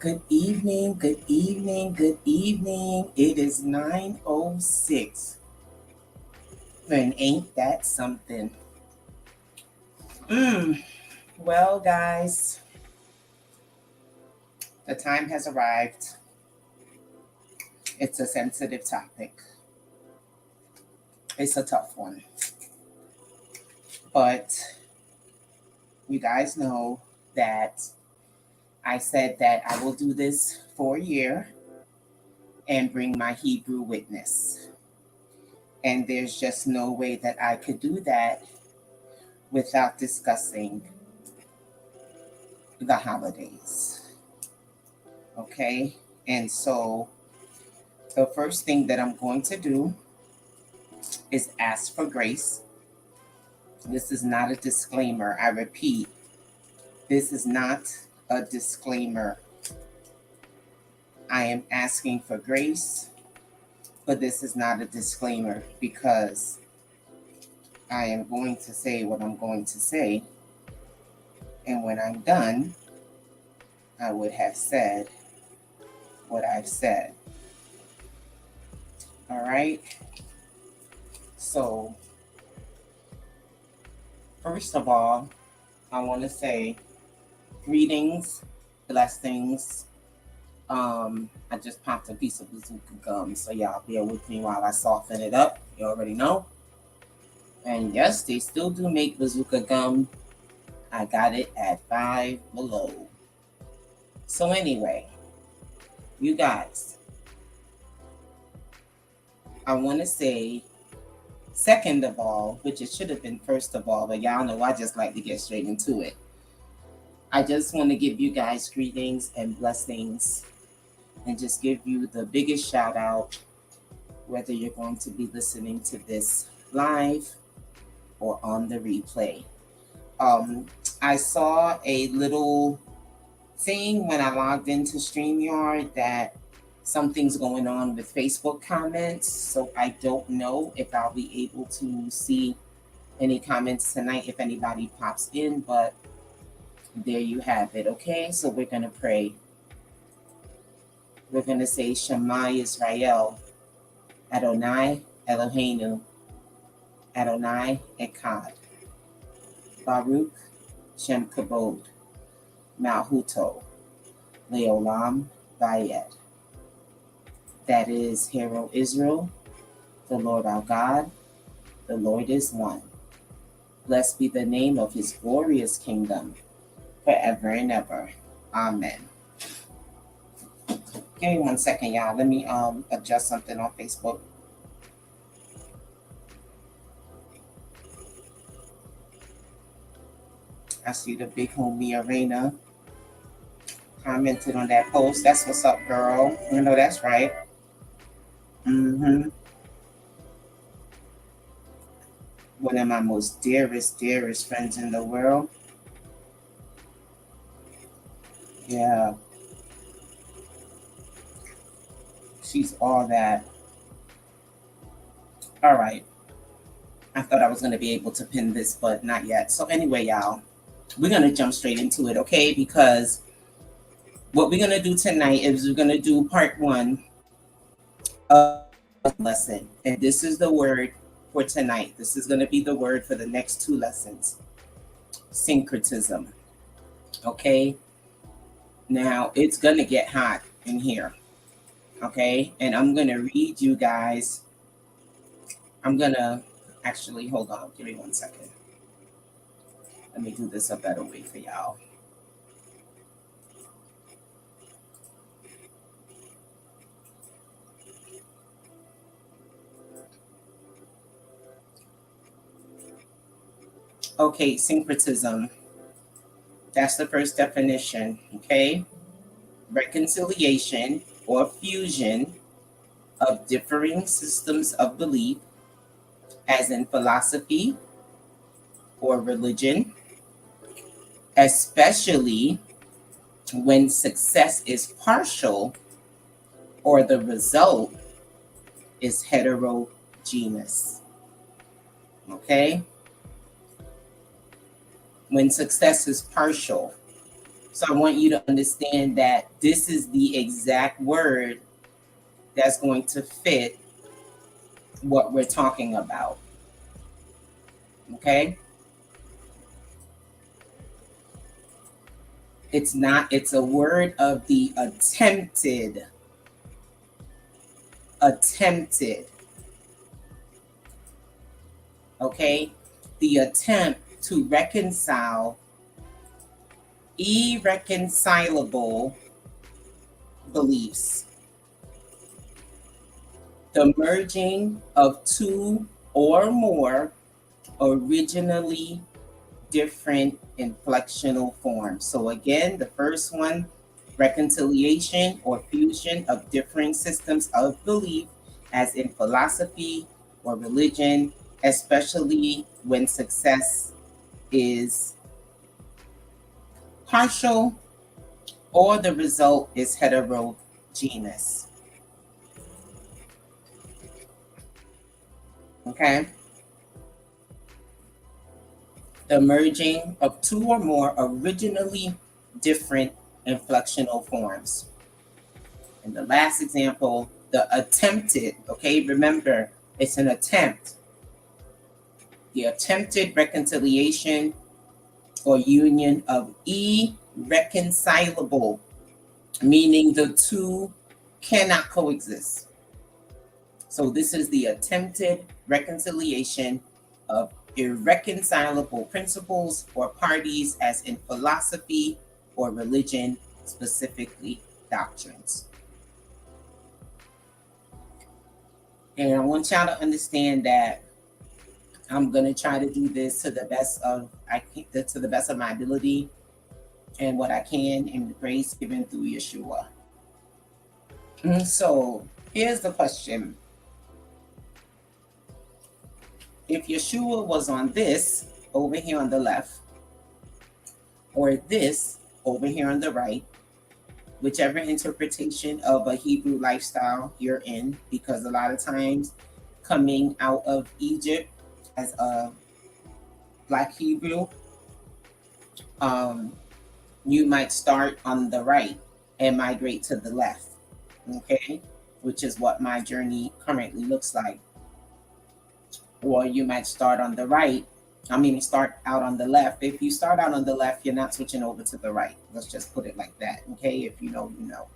Good evening, good evening, good evening. It is 9:06. And ain't that something? Mm. Well, guys, the time has arrived. It's a sensitive topic. It's a tough one. But you guys know that I said that I will do this for a year and bring my Hebrew witness. And there's just no way that I could do that without discussing the holidays. Okay. And so the first thing that I'm going to do is ask for grace. This is not a disclaimer. I repeat, this is not a disclaimer. I am asking for grace, but this is not a disclaimer because I am going to say what I'm going to say. And when I'm done, I would have said what I've said. All right. So, first of all, I want to say greetings, blessings. I just popped a piece of bazooka gum, so y'all bear with me while I soften it up. You already know. And yes, they still do make bazooka gum. I got it at Five Below. So anyway, you guys, I want to say second of all, which it should have been first of all, but y'all know I just like to get straight into it. I just want to give you guys greetings and blessings and just give you the biggest shout out, whether you're going to be listening to this live or on the replay. I saw a little thing when I logged into StreamYard that something's going on with Facebook comments. So I don't know if I'll be able to see any comments tonight if anybody pops in, but there you have it. Okay, so we're going to pray. We're going to say Shema Yisrael, Adonai Eloheinu, Adonai Echad, Baruch Shem Kabod, Malhuto, Leolam Vayed. That is, Hear, O Israel, the Lord our God, the Lord is one. Blessed be the name of his glorious kingdom, forever and ever. Amen. Give me 1 second, y'all. Let me adjust something on Facebook. I see the big homie Arena commented on that post. That's what's up, girl. You know that's right. Mm-hmm. One of my most dearest friends in the world. Yeah. She's all that. All right. I thought I was going to be able to pin this, but not yet. So anyway, y'all, we're going to jump straight into it, okay? Because what we're going to do tonight is we're going to do part 1 of the lesson. And this is the word for tonight. This is going to be the word for the next 2 lessons. Syncretism. Okay? Now, it's going to get hot in here. Okay? And I'm going to read you guys. I'm going to actually, hold on. Give me 1 second. Let me do this a better way for y'all. Okay, syncretism. That's the first definition, okay? Reconciliation or fusion of differing systems of belief, as in philosophy or religion, especially when success is partial or the result is heterogeneous, okay? When success is partial, So I want you to understand that this is the exact word that's going to fit what we're talking about. Okay? It's not, it's a word of the attempted. Okay? The attempt to reconcile irreconcilable beliefs. The merging of two or more originally different inflectional forms. So again, the first one, reconciliation or fusion of different systems of belief, as in philosophy or religion, especially when success is partial or the result is heterogeneous. Okay? The merging of two or more originally different inflectional forms. And the last example, the attempted, okay, remember, it's an attempt. The attempted reconciliation or union of irreconcilable, meaning the two cannot coexist. So this is the attempted reconciliation of irreconcilable principles or parties, as in philosophy or religion, specifically doctrines. And I want y'all to understand that I'm going to try to do this to the best of my ability and what I can in the grace given through Yeshua. So here's the question. If Yeshua was on this over here on the left, or this over here on the right, whichever interpretation of a Hebrew lifestyle you're in, because a lot of times coming out of Egypt as a Black Hebrew, you might start on the right and migrate to the left, okay? Which is what my journey currently looks like. Or you might start on the right, start out on the left. If you start out on the left, you're not switching over to the right. Let's just put it like that, okay? If you know, you know.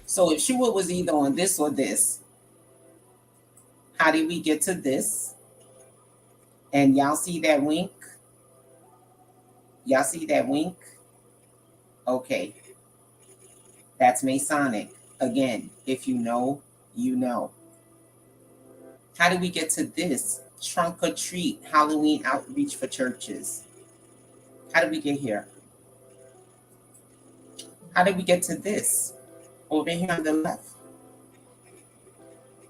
So if Shua was either on this or this, how did we get to this? And y'all see that wink? Y'all see that wink? Okay. That's Masonic. Again, if you know, you know. How did we get to this? Trunk or treat, Halloween outreach for churches. How did we get here? How did we get to this? Over here on the left.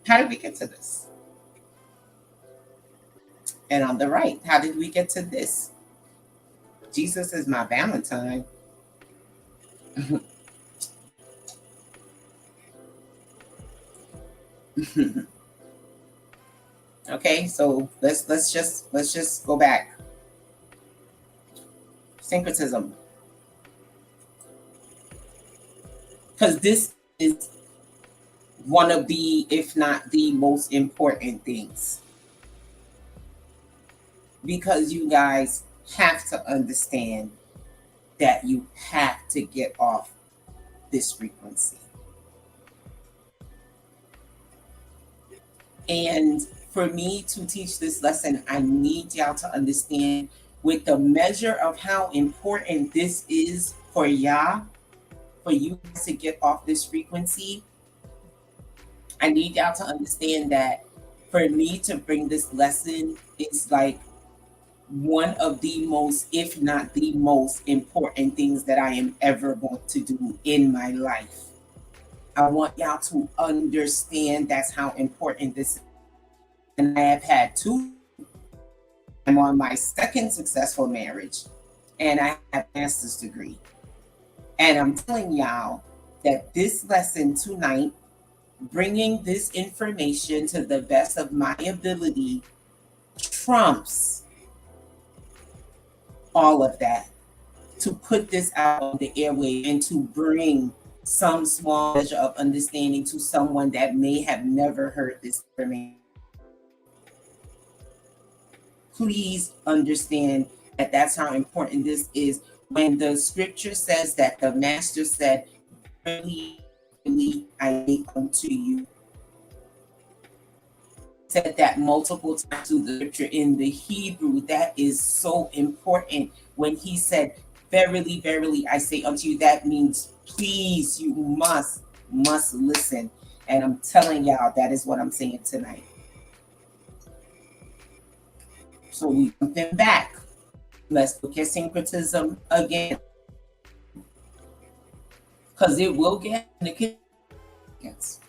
How did we get to this? And on the right, how did we get to this? Jesus is my Valentine. Okay, so let's just go back. Syncretism. Because this is one of the, if not the most important things. Because you guys have to understand that you have to get off this frequency. And for me to teach this lesson, I need y'all to understand with the measure of how important this is for y'all, for you to get off this frequency. I need y'all to understand that for me to bring this lesson, it's like one of the most, if not the most important things that I am ever going to do in my life. I want y'all to understand that's how important this is. And I have had two. I'm on my second successful marriage, and I have a master's degree. And I'm telling y'all that this lesson tonight, bringing this information to the best of my ability, trumps all of that, to put this out on the airway and to bring some small measure of understanding to someone that may have never heard this information. Please understand that that's how important this is. When the scripture says that the master said, "Verily, verily, I say unto you," said that multiple times through the scripture in the Hebrew. That is so important. When he said, "Verily, verily, I say unto you," that means please, you must listen. And I'm telling y'all, that is what I'm saying tonight. So we come back. Let's look at syncretism again, because it will get significance.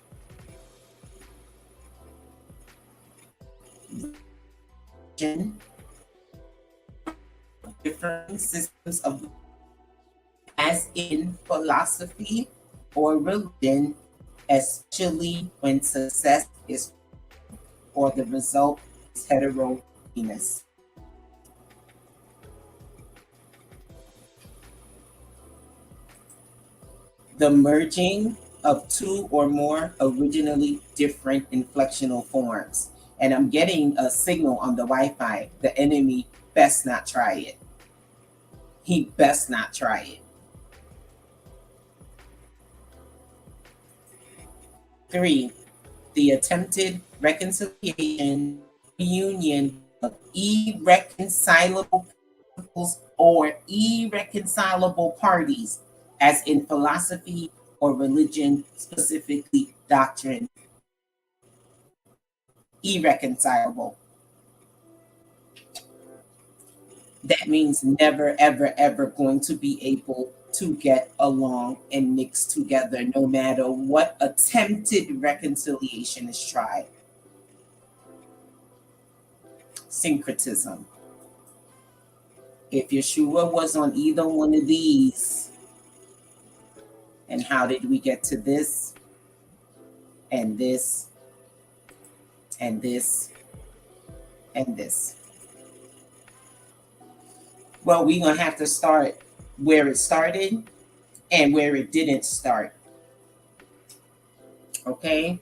Different systems of, as in philosophy or religion, especially when success is or the result is heterogeneous. The merging of two or more originally different inflectional forms. And I'm getting a signal on the Wi-Fi. The enemy best not try it. He best not try it. 3, the attempted reconciliation, reunion of irreconcilable peoples or irreconcilable parties, as in philosophy or religion, specifically doctrine. Irreconcilable. That means never, ever, ever going to be able to get along and mix together, no matter what attempted reconciliation is tried. Syncretism. If Yeshua was on either one of these, and how did we get to this and this and this and this? Well, we're going to have to start where it started and where it didn't start. Okay?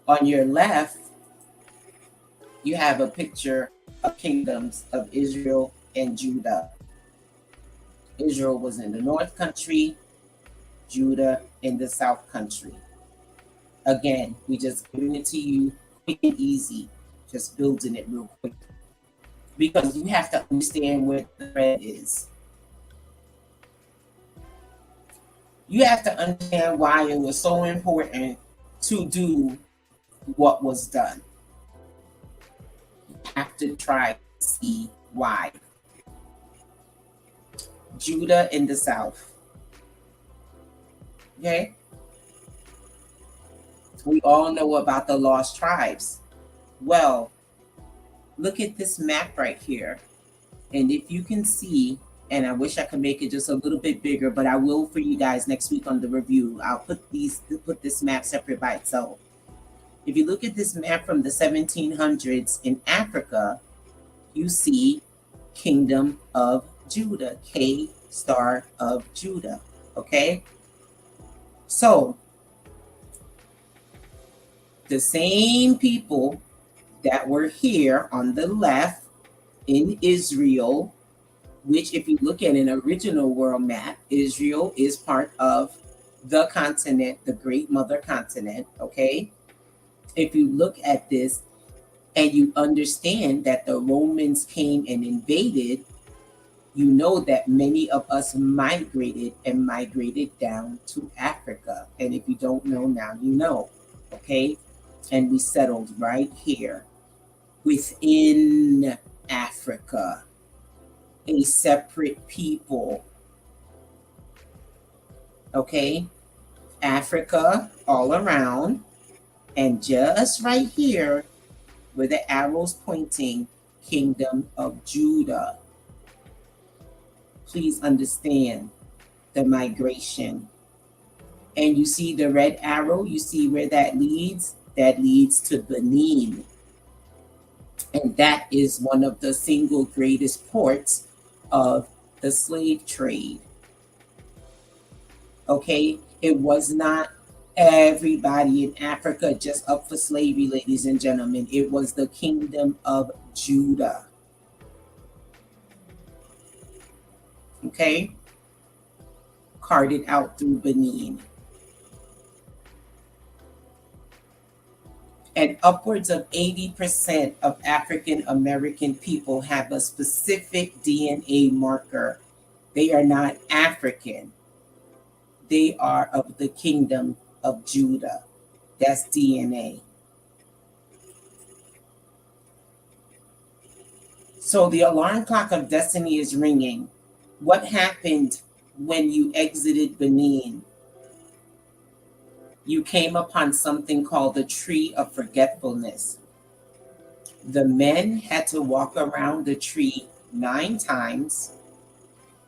On your left, you have a picture of kingdoms of Israel and Judah. Israel was in the north country, Judah in the south country. Again, we just giving it to you quick and easy, just building it real quick. Because you have to understand where the thread is. You have to understand why it was so important to do what was done. You have to try to see why. Judah in the south. Okay? We all know about the lost tribes. Well, look at this map right here. And if you can see, and I wish I could make it just a little bit bigger, but I will for you guys next week on the review. I'll put this map separate by itself. If you look at this map from the 1700s in Africa, you see Kingdom of Judah, K star of Judah, okay? So, the same people that were here on the left in Israel, which if you look at an original world map, Israel is part of the continent, the Great Mother Continent, okay? If you look at this and you understand that the Romans came and invaded, you know that many of us migrated down to Africa. And if you don't know, now you know, okay? And we settled right here within Africa, a separate people, okay? Africa all around, and just right here where the arrow's pointing, Kingdom of Judah. Please understand the migration. And you see the red arrow, you see where that leads? That leads to Benin. And that is one of the single greatest ports of the slave trade. Okay, it was not everybody in Africa just up for slavery, ladies and gentlemen. It was the kingdom of Judah. Okay, carted out through Benin. And upwards of 80% of African American people have a specific DNA marker. They are not African, they are of the kingdom of Judah. That's DNA. So the alarm clock of destiny is ringing. What happened when you exited Benin? You came upon something called the tree of forgetfulness. The men had to walk around the tree 9 times,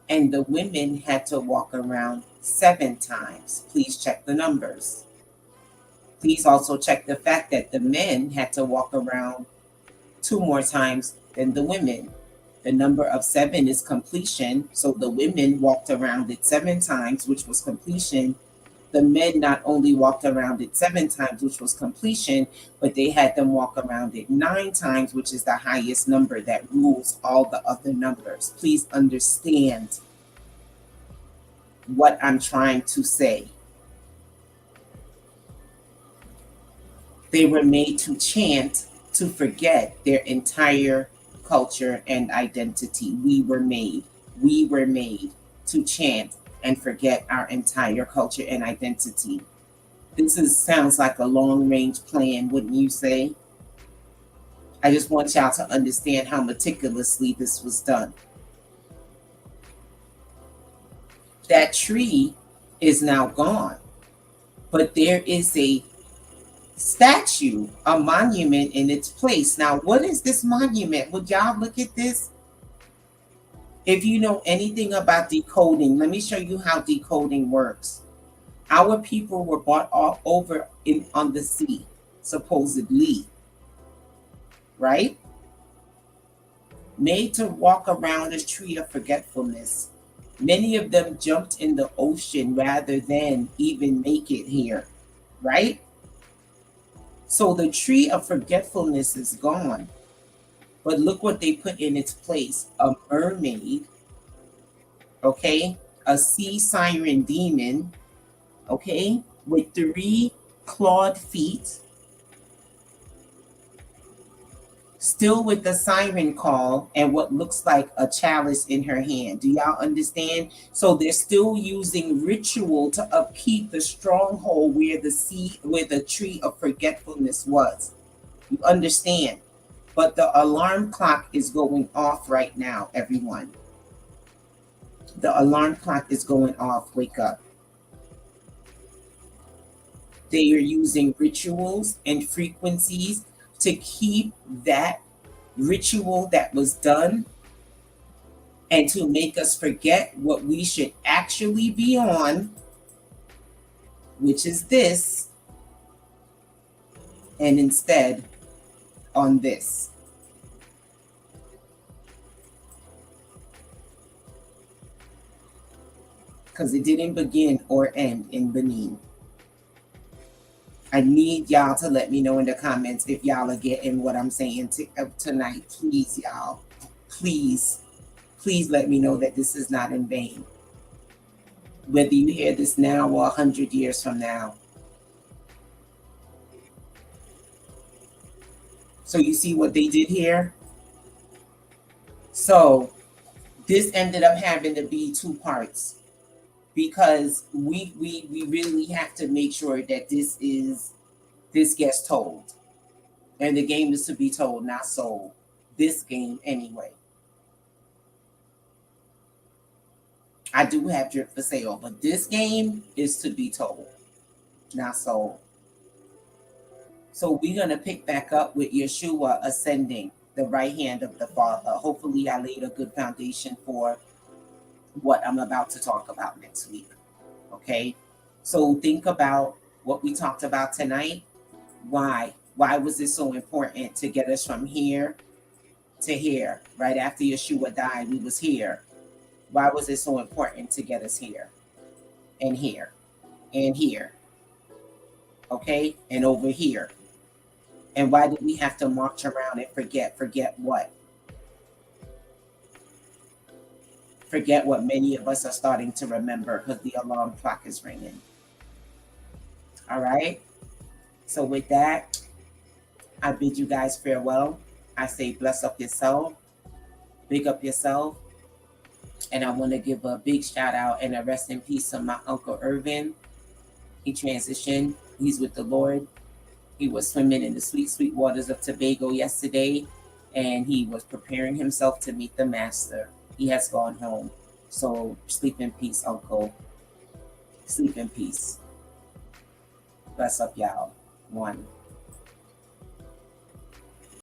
and the women had to walk around 7 times. Please check the numbers. Please also check the fact that the men had to walk around 2 more times than the women. The number of 7 is completion, so the women walked around it 7 times, which was completion. The men not only walked around it 7 times, which was completion, but they had them walk around it 9 times, which is the highest number that rules all the other numbers. Please understand what I'm trying to say. They were made to chant to forget their entire culture and identity. We were made to chant and forget our entire culture and identity. Sounds like a long range plan, wouldn't you say? I just want y'all to understand how meticulously this was done. That tree is now gone, but there is a statue, a monument in its place. Now, what is this monument? Would y'all look at this? If you know anything about decoding, let me show you how decoding works. Our people were brought all over on the sea, supposedly, right? Made to walk around a tree of forgetfulness. Many of them jumped in the ocean rather than even make it here, right? So the tree of forgetfulness is gone. But look what they put in its place: a mermaid, okay, a sea siren demon, okay, with 3 clawed feet, still with the siren call and what looks like a chalice in her hand. Do y'all understand? So they're still using ritual to upkeep the stronghold where the tree of forgetfulness was. You understand? But the alarm clock is going off right now, everyone. The alarm clock is going off. Wake up. They are using rituals and frequencies to keep that ritual that was done and to make us forget what we should actually be on, which is this, and instead on this. Because it didn't begin or end in Benin. I need y'all to let me know in the comments if y'all are getting what I'm saying tonight. Please, y'all. Please let me know that this is not in vain. Whether you hear this now or 100 years from now. So you see what they did here? So this ended up having to be 2 parts, because we really have to make sure that this gets told. And the game is to be told, not sold. This game anyway. I do have drip for sale, but this game is to be told, not sold. So we're going to pick back up with Yeshua ascending the right hand of the Father. Hopefully I laid a good foundation for what I'm about to talk about next week. Okay? So think about what we talked about tonight. Why? Why was it so important to get us from here to here? Right after Yeshua died, we was here. Why was it so important to get us here and here and here? Okay, and over here. And why did we have to march around and forget? Forget what? Forget what many of us are starting to remember because the alarm clock is ringing. All right. So with that, I bid you guys farewell. I say bless up yourself, big up yourself. And I want to give a big shout out and a rest in peace to my Uncle Irvin. He transitioned. He's with the Lord. He was swimming in the sweet, sweet waters of Tobago yesterday, and he was preparing himself to meet the Master. He has gone home. So sleep in peace, Uncle. Sleep in peace. Bless up, y'all. One.